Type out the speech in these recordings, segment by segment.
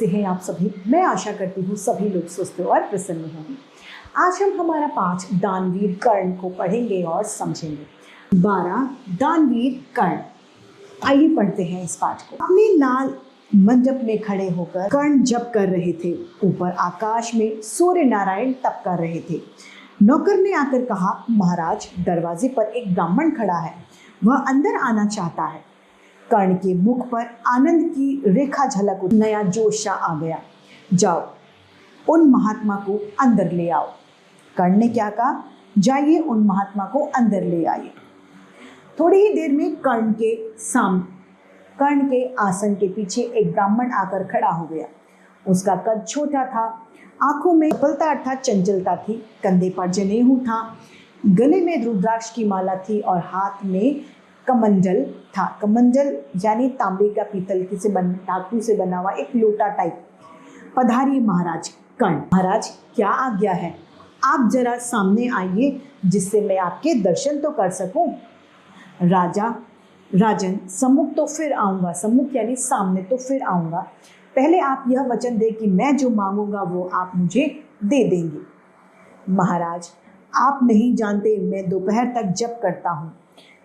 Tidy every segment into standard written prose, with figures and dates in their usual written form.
कैसे हैं आप सभी? मैं आशा करती हूँ सभी लोग स्वस्थ और प्रसन्न होंगे। आज हम हमारा पाठ दानवीर कर्ण को पढ़ेंगे और समझेंगे। 12 दानवीर कर्ण। आइए पढ़ते हैं इस पाठ को। अपने लाल मंडप में खड़े होकर कर्ण जप कर रहे थे। ऊपर आकाश में सूर्य नारायण तप कर रहे थे। नौकर ने आकर कहा, महाराज, दरवाजे पर एक ब्राह्मण खड़ा है, वह अंदर आना चाहता है। कर्ण के मुख पर आनंद की रेखा झलक, नया जोश सा आ गया। जाओ, उन महात्मा को अंदर ले आओ। कर्ण ने क्या कहा? जाइए, उन महात्मा को अंदर ले आइए। थोड़ी ही देर में कर्ण के आसन के पीछे एक ब्राह्मण आकर खड़ा हो गया। उसका कद छोटा था, आंखों में चपलता अर्थात चंचलता थी, कंधे पर जनेऊ था, गले में रुद्राक्ष की माला थी और हाथ में कमंडल था। कमंडल यानी तांबे का पीतल धातु से बना हुआ एक लोटा टाइप। पधारिए महाराज। कर्ण, महाराज क्या आज्ञा है? आप जरा सामने आइए जिससे मैं आपके दर्शन तो कर सकूं। राजन, सम्मुख तो फिर आऊँगा। सम्मुख यानी सामने, तो फिर आऊँगा। पहले आप यह वचन दें कि मैं जो मांगूंगा वो आप मुझे दे देंगे। महाराज, आप नहीं जानते मैं दोपहर तक जप करता हूँ।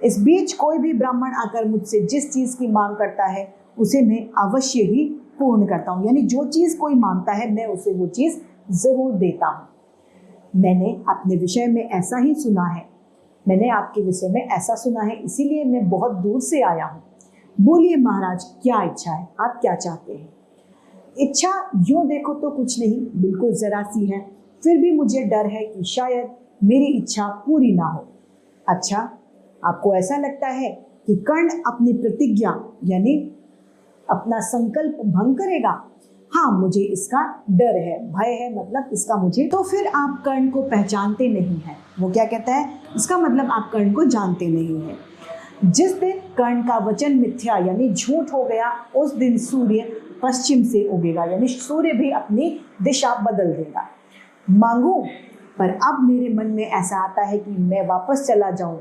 इस बीच कोई भी ब्राह्मण आकर मुझसे जिस चीज़ की मांग करता है उसे मैं अवश्य ही पूर्ण करता हूँ। यानी जो चीज़ कोई मांगता है मैं उसे वो चीज़ ज़रूर देता हूँ। मैंने अपने विषय में ऐसा ही सुना है, मैंने आपके विषय में ऐसा सुना है, इसीलिए मैं बहुत दूर से आया हूँ। बोलिए महाराज, क्या इच्छा है? आप क्या चाहते हैं? इच्छा यूँ देखो तो कुछ नहीं, बिल्कुल ज़रा सी है, फिर भी मुझे डर है कि शायद मेरी इच्छा पूरी ना हो। अच्छा, आपको ऐसा लगता है कि कर्ण अपनी प्रतिज्ञा यानी अपना संकल्प भंग करेगा? हाँ, मुझे इसका डर है, भय है, मतलब इसका मुझे। तो फिर आप कर्ण को पहचानते नहीं हैं। वो क्या कहता है? इसका मतलब आप कर्ण को जानते नहीं हैं। जिस दिन कर्ण का वचन मिथ्या यानी झूठ हो गया, उस दिन सूर्य पश्चिम से उगेगा, यानी सूर्य भी अपनी दिशा बदल देगा। मांगू, पर अब मेरे मन में ऐसा आता है कि मैं वापस चला जाऊं,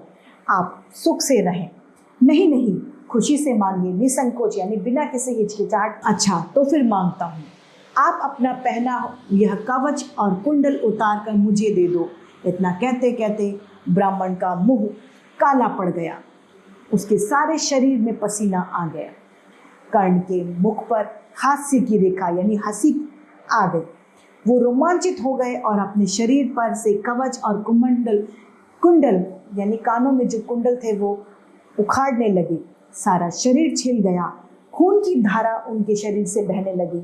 आप सुख से रहें। नहीं, खुशी से मांगिए, निसंकोच यानी बिना किसी हिचकिचाहट। अच्छा, तो फिर मांगता हूँ, आप अपना पहना यह कवच और कुंडल उतार कर मुझे दे दो। इतना कहते कहते ब्राह्मण का मुंह काला पड़ गया, उसके सारे शरीर में पसीना आ गया। कर्ण के मुख पर हास्य की रेखा यानी हंसी आ गई। वो रोमांचित हो गए और अपने शरीर पर से कवच और कुंडल यानी कानों में जो कुंडल थे वो उखाड़ने लगे। सारा शरीर छिल गया, खून की धारा उनके शरीर से बहने लगी।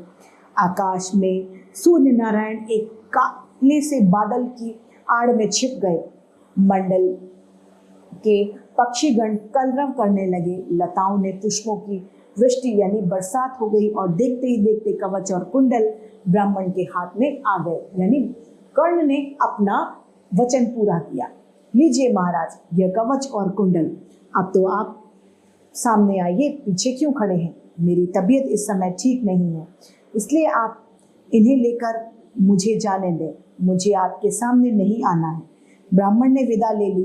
आकाश में सूर्य नारायण एक काले से बादल की आड़ में छिप गए। मंडल के पक्षीगण कलरव करने लगे। लताओं ने पुष्पों की वृष्टि यानी बरसात हो गई और देखते ही देखते कवच और कुंडल ब्राह्मण के हाथ में आ गए। यानी कर्ण ने अपना वचन पूरा किया। लीजिए महाराज, यह कवच और कुंडल। अब तो आप सामने आइए, पीछे क्यों खड़े हैं? मेरी तबीयत इस समय ठीक नहीं है, इसलिए आप इन्हें लेकर मुझे जाने दें। मुझे आपके सामने नहीं आना है। ब्राह्मण ने विदा ले ली।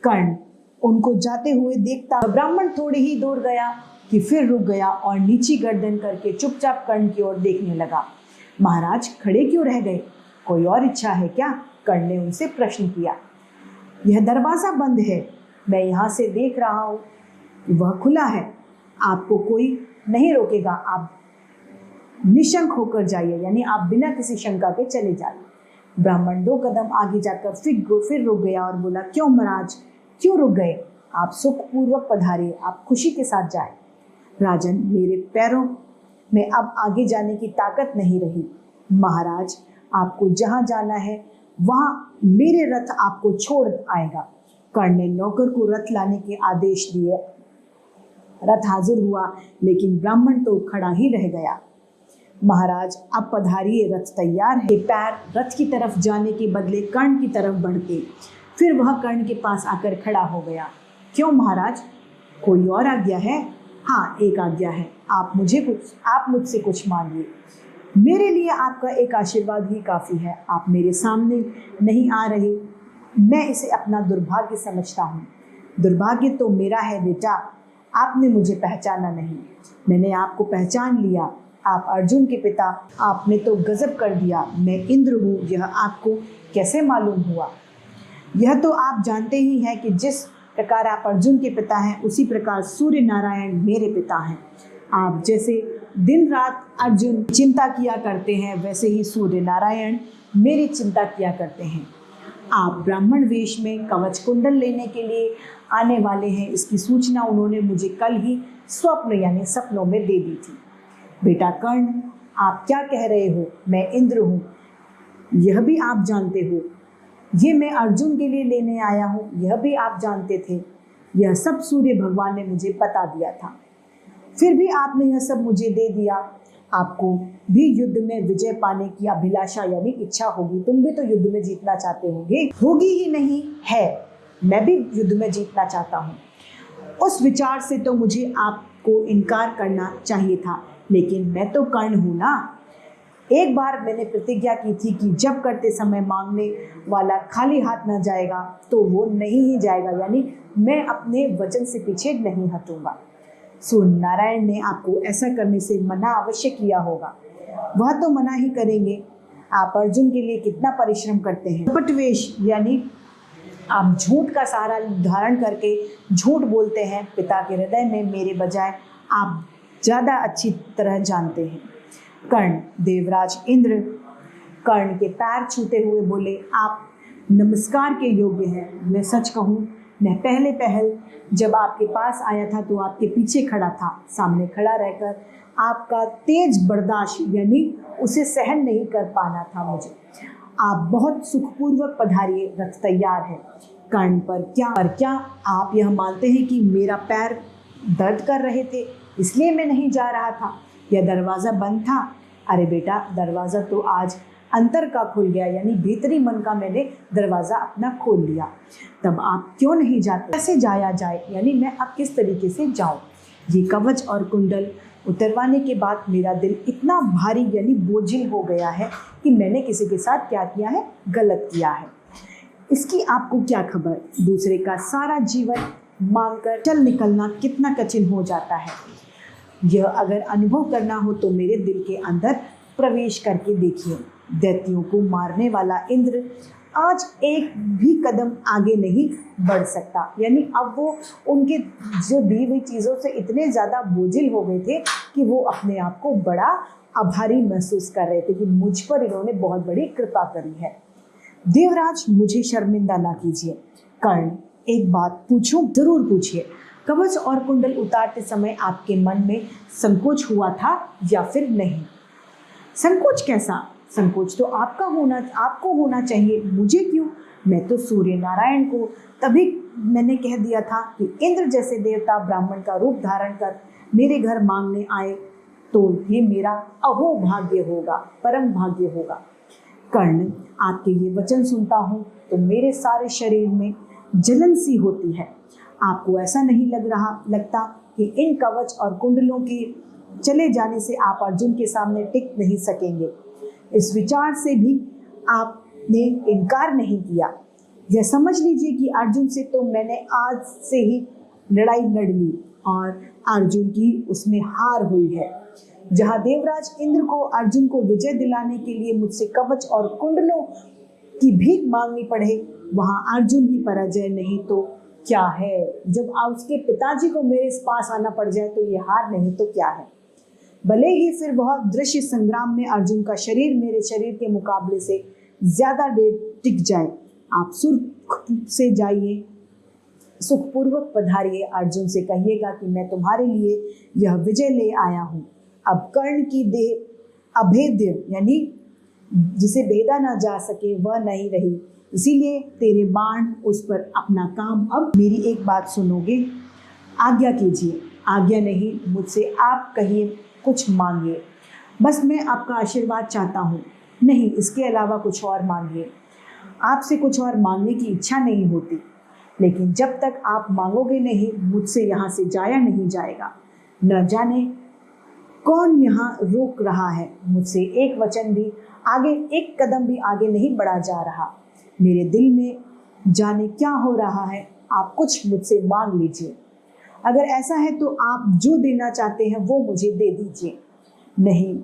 कर्ण उनको जाते हुए देखता, ब्राह्मण थोड़ी ही दूर गया कि फिर रुक गया और नीची गर्दन करके चुपचाप कर्ण की ओर देखने लगा। महाराज, खड़े क्यों रह गए? कोई और इच्छा है क्या? कर्ण ने उनसे प्रश्न किया। यह दरवाज़ा बंद है, मैं यहाँ से देख रहा हूँ कि वह खुला है। आपको कोई नहीं रोकेगा, आप निशंक होकर जाइए, यानी आप बिना किसी शंका के चले जाइए। ब्राह्मण 2 कदम आगे जाकर फिर रुक गया और बोला, क्यों महाराज, क्यों रुक गए? आप सुखपूर्वक पधारिए, आप खुशी के साथ जाए। राजन, मेरे पैरों में अब आगे जाने की ताकत नहीं रही। महाराज, आपको जहाँ जाना है वहाँ मेरे रथ आपको छोड़ आएगा। कर्ण ने नौकर को रथ लाने के आदेश दिए। रथ हाजिर हुआ, लेकिन ब्राह्मण तो खड़ा ही रह गया। महाराज, अब पधारिए, रथ तैयार है। पैर रथ की तरफ जाने के बदले कर्ण की तरफ बढ़ते। फिर वह कर्ण के पास आकर खड़ा हो गया। क्यों महाराज, कोई और आज्ञा है? हाँ, एक आज्ञा है। आप मुझसे कुछ मांगिए। मेरे लिए आपका एक आशीर्वाद ही काफ़ी है। आप मेरे सामने नहीं आ रहे, मैं इसे अपना दुर्भाग्य समझता हूँ। दुर्भाग्य तो मेरा है बेटा, आपने मुझे पहचाना नहीं, मैंने आपको पहचान लिया। आप अर्जुन के पिता, आपने तो गजब कर दिया। मैं इंद्र हूँ, यह आपको कैसे मालूम हुआ? यह तो आप जानते ही हैं कि जिस प्रकार आप अर्जुन के पिता हैं, उसी प्रकार सूर्य नारायण मेरे पिता हैं। आप जैसे दिन रात अर्जुन चिंता किया करते हैं, वैसे ही सूर्य नारायण मेरी चिंता किया करते हैं। आप ब्राह्मण वेश में कवच कुंडल लेने के लिए आने वाले हैं, इसकी सूचना उन्होंने मुझे कल ही स्वप्न यानी सपनों में दे दी थी। बेटा कर्ण, आप क्या कह रहे हो? मैं इंद्र हूँ, यह भी आप जानते हो। ये मैं अर्जुन के लिए लेने आया हूँ, यह भी आप जानते थे। यह सब सूर्य भगवान ने मुझे बता दिया था, फिर भी आपने यह सब मुझे दे दिया। आपको भी युद्ध में विजय पाने की अभिलाषा यानी इच्छा होगी, तुम भी तो युद्ध में जीतना चाहते होगे। होगी ही नहीं है, मैं भी युद्ध में जीतना चाहता हूँ। उस विचार से तो मुझे आपको इनकार करना चाहिए था, लेकिन मैं तो कर्ण हूँ ना। एक बार मैंने प्रतिज्ञा की थी कि जब करते समय मांगने वाला खाली हाथ न जाएगा तो वो नहीं ही जाएगा, यानी मैं अपने वचन से पीछे नहीं हटूंगा। सूर्य नारायण ने आपको ऐसा करने से मना अवश्य किया होगा, वह तो मना ही करेंगे। आप अर्जुन के लिए कितना परिश्रम करते हैं। कपटवेश यानी आप झूठ का सहारा धारण करके झूठ बोलते हैं। पिता के हृदय में मेरे बजाय आप ज़्यादा अच्छी तरह जानते हैं। कर्ण, देवराज इंद्र कर्ण के पैर छूते हुए बोले, आप नमस्कार के योग्य हैं। मैं सच कहूँ, मैं पहले पहल जब आपके पास आया था तो आपके पीछे खड़ा था। सामने खड़ा रहकर आपका तेज बर्दाश्त यानी उसे सहन नहीं कर पाना था मुझे। आप बहुत सुखपूर्वक पधारिए, रथ तैयार है। कर्ण, पर क्या आप यह मानते हैं कि मेरा पैर दर्द कर रहे थे इसलिए मैं नहीं जा रहा था? यह दरवाज़ा बंद था? अरे बेटा, दरवाज़ा तो आज अंतर का खुल गया, यानी भीतरी मन का मैंने दरवाज़ा अपना खोल लिया। तब आप क्यों नहीं जाते? कैसे जाया जाए, यानी मैं अब किस तरीके से जाऊं? ये कवच और कुंडल उतरवाने के बाद मेरा दिल इतना भारी यानी बोझिल हो गया है कि मैंने किसी के साथ क्या किया है, गलत किया है। इसकी आपको क्या खबर? दूसरे का सारा जीवन मांगकर चल निकलना कितना कठिन हो जाता है। यह अगर अनुभव करना हो तो मेरे दिल के अंदर प्रवेश करके देखिए। दैत्यों को मारने वाला इंद्र आज एक भी कदम आगे नहीं बढ़ सकता, यानी अब वो उनके जो दी हुई चीज़ों से इतने ज़्यादा बोझिल हो गए थे कि वो अपने आप को बड़ा आभारी महसूस कर रहे थे कि मुझ पर इन्होंने बहुत बड़ी कृपा करी है। देवराज, मुझे शर्मिंदा ना कीजिए। कर्ण, एक बात पूछूं? जरूर पूछिए। कवच और कुंडल उतारते समय आपके मन में संकोच हुआ था या फिर नहीं? संकोच कैसा? संकोच तो आपको होना चाहिए, मुझे क्यों? मैं तो सूर्य नारायण को तभी मैंने कह दिया था कि इंद्र जैसे देवता ब्राह्मण का रूप धारण कर मेरे घर मांगने आए तो ये मेरा अहो भाग्य होगा, परम भाग्य होगा। कर्ण, आपके ये वचन सुनता हूँ तो मेरे सारे शरीर में जलन सी होती है। आपको ऐसा नहीं लगता कि इन कवच और कुंडलों के चले जाने से आप अर्जुन के सामने टिक नहीं सकेंगे? इस विचार से भी आपने इनकार नहीं किया। यह समझ लीजिए कि अर्जुन से तो मैंने आज से ही लड़ाई लड़ ली और अर्जुन की उसमें हार हुई है। जहाँ देवराज इंद्र को अर्जुन को विजय दिलाने के लिए मुझसे कवच और कुंडलों की भीख मांगनी पड़े, वहाँ अर्जुन की पराजय नहीं तो क्या है? जब उसके पिताजी को मेरे पास आना पड़ जाए तो ये हार नहीं तो क्या है? भले ही फिर बहुत दृश्य संग्राम में अर्जुन का शरीर मेरे शरीर के मुकाबले से ज्यादा देर टिक जाए, आप सुख से जाइए, सुखपूर्वक पधारिए। अर्जुन से कहिएगा कि मैं तुम्हारे लिए यह विजय ले आया हूँ। अब कर्ण की देह अभेद्य यानी जिसे भेदा ना जा सके वह नहीं रही, इसीलिए तेरे बाण उस पर अपना काम। अब मेरी एक बात सुनोगे? आज्ञा कीजिए। आज्ञा नहीं, मुझसे आप कहिए, कुछ मांगिए। बस मैं आपका आशीर्वाद चाहता हूँ, नहीं इसके अलावा कुछ और मांगिए। आपसे कुछ और मांगने की इच्छा नहीं होती, लेकिन जब तक आप मांगोगे नहीं मुझसे यहाँ से जाया नहीं जाएगा। न जाने कौन यहाँ रोक रहा है, मुझसे एक वचन भी आगे, एक कदम भी आगे नहीं बढ़ा जा रहा। मेरे दिल में जाने क्या हो रहा है, आप कुछ मुझसे मांग लीजिए। अगर ऐसा है तो आप जो देना चाहते हैं वो मुझे दे दीजिए। नहीं,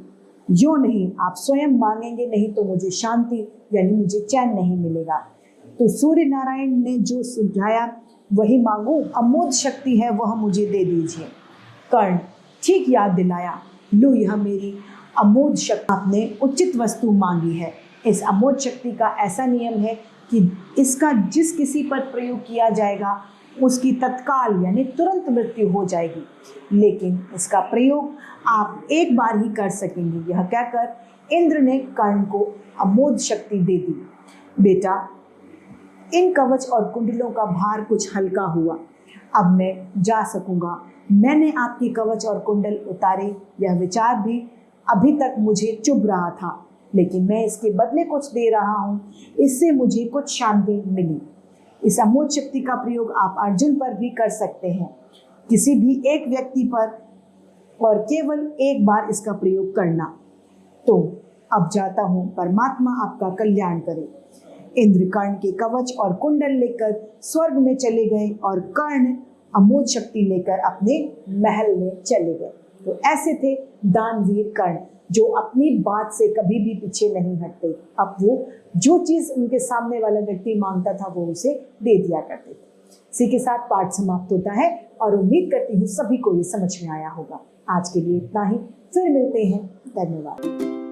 यूँ नहीं, आप स्वयं मांगेंगे, नहीं तो मुझे शांति यानी मुझे चैन नहीं मिलेगा। तो सूर्य नारायण ने जो सुझाया वही मांगू, अमोघ शक्ति है वह मुझे दे दीजिए। कर्ण, ठीक याद दिलाया, लो यह मेरी अमोघ शक्ति। आपने उचित वस्तु मांगी है। इस अमोघ शक्ति का ऐसा नियम है कि इसका जिस किसी पर प्रयोग किया जाएगा उसकी तत्काल यानी तुरंत मृत्यु हो जाएगी, लेकिन इसका प्रयोग आप एक बार ही कर सकेंगे। यह कहकर इंद्र ने कर्ण को अमोघ शक्ति दे दी। बेटा, इन कवच और कुंडलों का भार कुछ हल्का हुआ, अब मैं जा सकूंगा। मैंने आपके कवच और कुंडल उतारे, यह विचार भी अभी तक मुझे चुभ रहा था, लेकिन मैं इसके बदले कुछ दे रहा हूँ, इससे मुझे कुछ शांति मिली। इस अमोघ शक्ति का प्रयोग आप अर्जुन पर भी कर सकते हैं, किसी भी एक व्यक्ति पर, और केवल एक बार इसका प्रयोग करना। तो अब जाता हूँ, परमात्मा आपका कल्याण करे। इंद्र कर्ण के कवच और कुंडल लेकर स्वर्ग में चले गए और कर्ण अमोघ शक्ति लेकर अपने महल में चले गए। तो ऐसे थे दानवीर कर्ण, जो अपनी बात से कभी भी पीछे नहीं हटते। अब वो जो चीज उनके सामने वाला व्यक्ति मांगता था वो उसे दे दिया करते थे। इसी के साथ पाठ समाप्त होता है और उम्मीद करती हूँ सभी को ये समझ में आया होगा। आज के लिए इतना ही, फिर मिलते हैं। धन्यवाद।